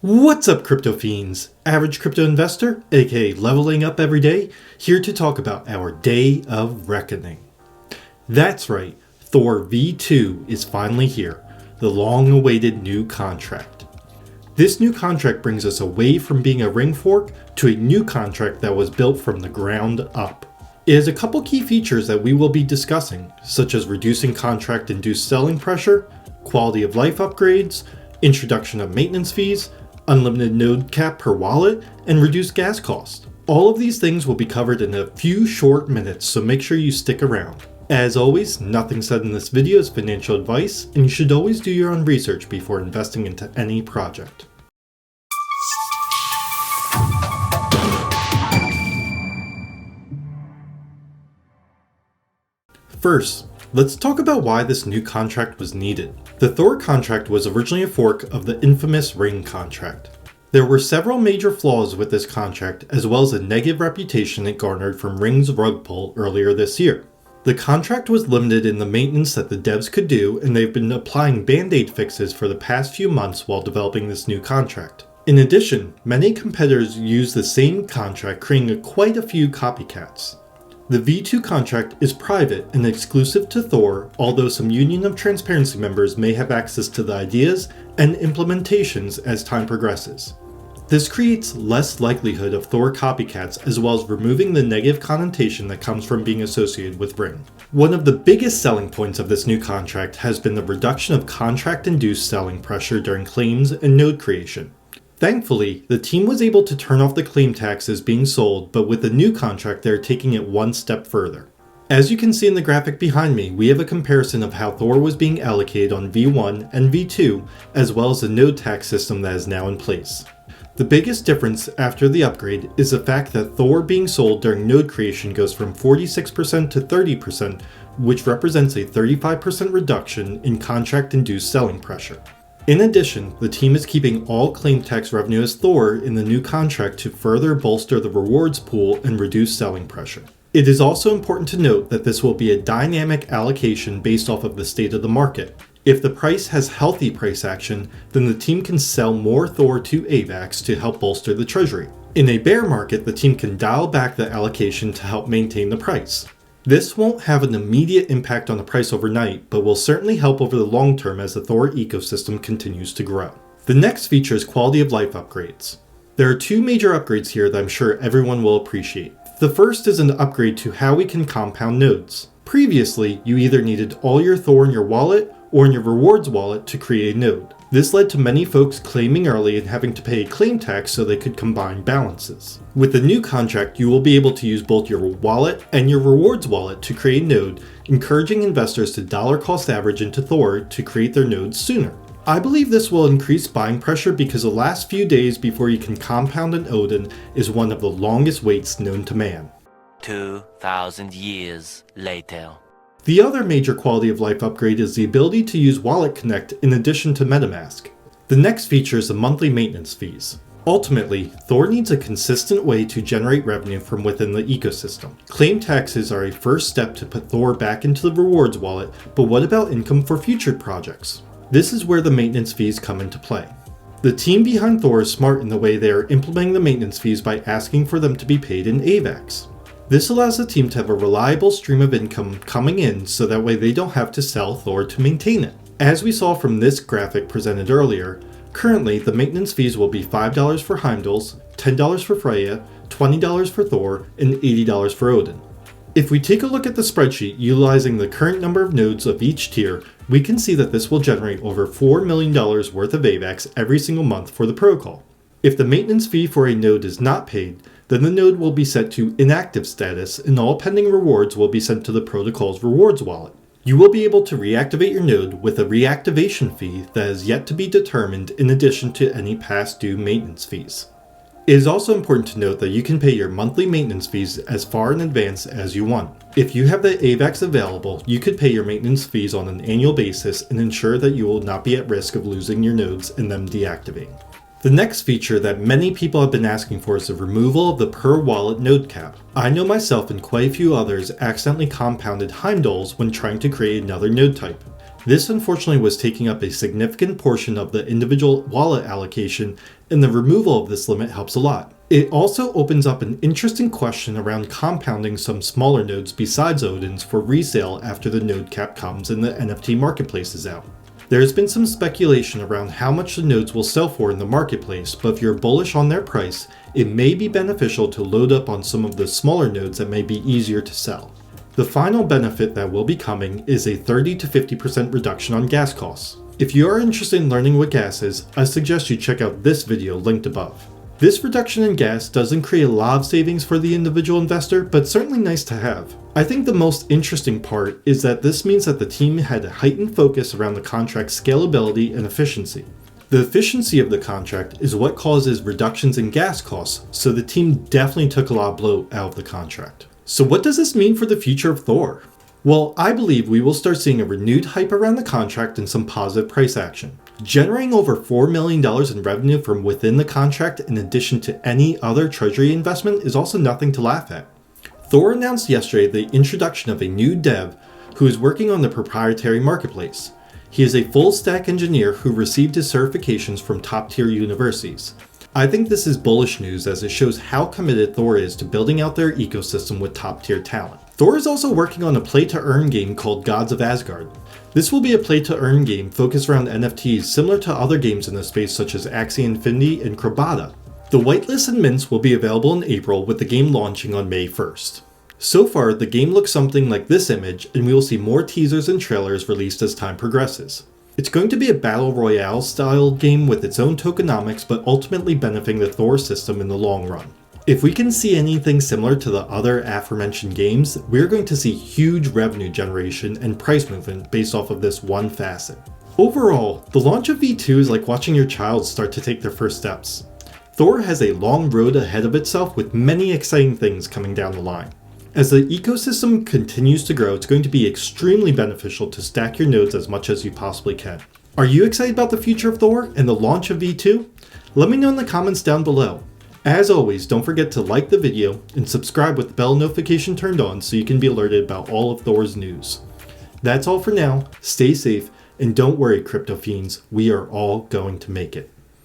What's up, crypto fiends? Average crypto investor, aka leveling up every day, here to talk about our day of reckoning. That's right, Thor V2 is finally here, the long-awaited new contract. This new contract brings us away from being a ring fork to a new contract that was built from the ground up. It has a couple key features that we will be discussing, such as reducing contract-induced selling pressure, quality of life upgrades, introduction of maintenance fees, unlimited node cap per wallet, and reduced gas cost. All of these things will be covered in a few short minutes, so make sure you stick around. As always, nothing said in this video is financial advice, and you should always do your own research before investing into any project. First, let's talk about why this new contract was needed. The Thor contract was originally a fork of the infamous Ring contract. There were several major flaws with this contract, as well as a negative reputation it garnered from Ring's rug pull earlier this year. The contract was limited in the maintenance that the devs could do, and they've been applying band-aid fixes for the past few months while developing this new contract. In addition, many competitors use the same contract, creating quite a few copycats. The V2 contract is private and exclusive to Thor, although some Union of Transparency members may have access to the ideas and implementations as time progresses. This creates less likelihood of Thor copycats, as well as removing the negative connotation that comes from being associated with Ring. One of the biggest selling points of this new contract has been the reduction of contract-induced selling pressure during claims and node creation. Thankfully, the team was able to turn off the claim taxes being sold, but with the new contract they're taking it one step further. As you can see in the graphic behind me, we have a comparison of how Thor was being allocated on V1 and V2, as well as the node tax system that is now in place. The biggest difference after the upgrade is the fact that Thor being sold during node creation goes from 46% to 30%, which represents a 35% reduction in contract-induced selling pressure. In addition, the team is keeping all claim tax revenue as Thor in the new contract to further bolster the rewards pool and reduce selling pressure. It is also important to note that this will be a dynamic allocation based off of the state of the market. If the price has healthy price action, then the team can sell more Thor to AVAX to help bolster the treasury. In a bear market, the team can dial back the allocation to help maintain the price. This won't have an immediate impact on the price overnight, but will certainly help over the long term as the Thor ecosystem continues to grow. The next feature is quality of life upgrades. There are two major upgrades here that I'm sure everyone will appreciate. The first is an upgrade to how we can compound nodes. Previously, you either needed all your Thor in your wallet or in your rewards wallet to create a node. This led to many folks claiming early and having to pay a claim tax so they could combine balances. With the new contract, you will be able to use both your wallet and your rewards wallet to create a node, encouraging investors to dollar cost average into Thor to create their nodes sooner. I believe this will increase buying pressure because the last few days before you can compound an Odin is one of the longest waits known to man. 2,000 years later. The other major quality of life upgrade is the ability to use Wallet Connect in addition to MetaMask. The next feature is the monthly maintenance fees. Ultimately, Thor needs a consistent way to generate revenue from within the ecosystem. Claim taxes are a first step to put Thor back into the rewards wallet, but what about income for future projects? This is where the maintenance fees come into play. The team behind Thor is smart in the way they are implementing the maintenance fees by asking for them to be paid in AVAX. This allows the team to have a reliable stream of income coming in so that way they don't have to sell Thor to maintain it. As we saw from this graphic presented earlier, currently the maintenance fees will be $5 for Heimdall's, $10 for Freya, $20 for Thor, and $80 for Odin. If we take a look at the spreadsheet utilizing the current number of nodes of each tier, we can see that this will generate over $4 million worth of AVAX every single month for the protocol. If the maintenance fee for a node is not paid, then the node will be set to inactive status and all pending rewards will be sent to the protocol's rewards wallet. You will be able to reactivate your node with a reactivation fee that is yet to be determined in addition to any past due maintenance fees. It is also important to note that you can pay your monthly maintenance fees as far in advance as you want. If you have the AVAX available, you could pay your maintenance fees on an annual basis and ensure that you will not be at risk of losing your nodes and them deactivating. The next feature that many people have been asking for is the removal of the per wallet node cap. I know myself and quite a few others accidentally compounded Heimdall's when trying to create another node type. This unfortunately was taking up a significant portion of the individual wallet allocation, and the removal of this limit helps a lot. It also opens up an interesting question around compounding some smaller nodes besides Odin's for resale after the node cap comes and the NFT marketplace is out. There has been some speculation around how much the nodes will sell for in the marketplace, but if you're bullish on their price, it may be beneficial to load up on some of the smaller nodes that may be easier to sell. The final benefit that will be coming is a 30 to 50% reduction on gas costs. If you are interested in learning what gas is, I suggest you check out this video linked above. This reduction in gas doesn't create a lot of savings for the individual investor, but certainly nice to have. I think the most interesting part is that this means that the team had a heightened focus around the contract's scalability and efficiency. The efficiency of the contract is what causes reductions in gas costs, so the team definitely took a lot of bloat out of the contract. So what does this mean for the future of Thor? Well, I believe we will start seeing a renewed hype around the contract and some positive price action. Generating over $4 million in revenue from within the contract in addition to any other treasury investment is also nothing to laugh at. Thor announced yesterday the introduction of a new dev who is working on the proprietary marketplace. He is a full-stack engineer who received his certifications from top-tier universities. I think this is bullish news as it shows how committed Thor is to building out their ecosystem with top-tier talent. Thor is also working on a play-to-earn game called Gods of Asgard. This will be a play-to-earn game focused around NFTs similar to other games in the space such as Axie Infinity and Crobata. The whitelist and mints will be available in April with the game launching on May 1st. So far, the game looks something like this image, and we will see more teasers and trailers released as time progresses. It's going to be a battle royale style game with its own tokenomics, but ultimately benefiting the Thor system in the long run. If we can see anything similar to the other aforementioned games, we're going to see huge revenue generation and price movement based off of this one facet. Overall, the launch of V2 is like watching your child start to take their first steps. Thor has a long road ahead of itself with many exciting things coming down the line. As the ecosystem continues to grow, it's going to be extremely beneficial to stack your nodes as much as you possibly can. Are you excited about the future of Thor and the launch of V2? Let me know in the comments down below. As always, don't forget to like the video and subscribe with the bell notification turned on so you can be alerted about all of Thor's news. That's all for now, stay safe, and don't worry crypto fiends, we are all going to make it.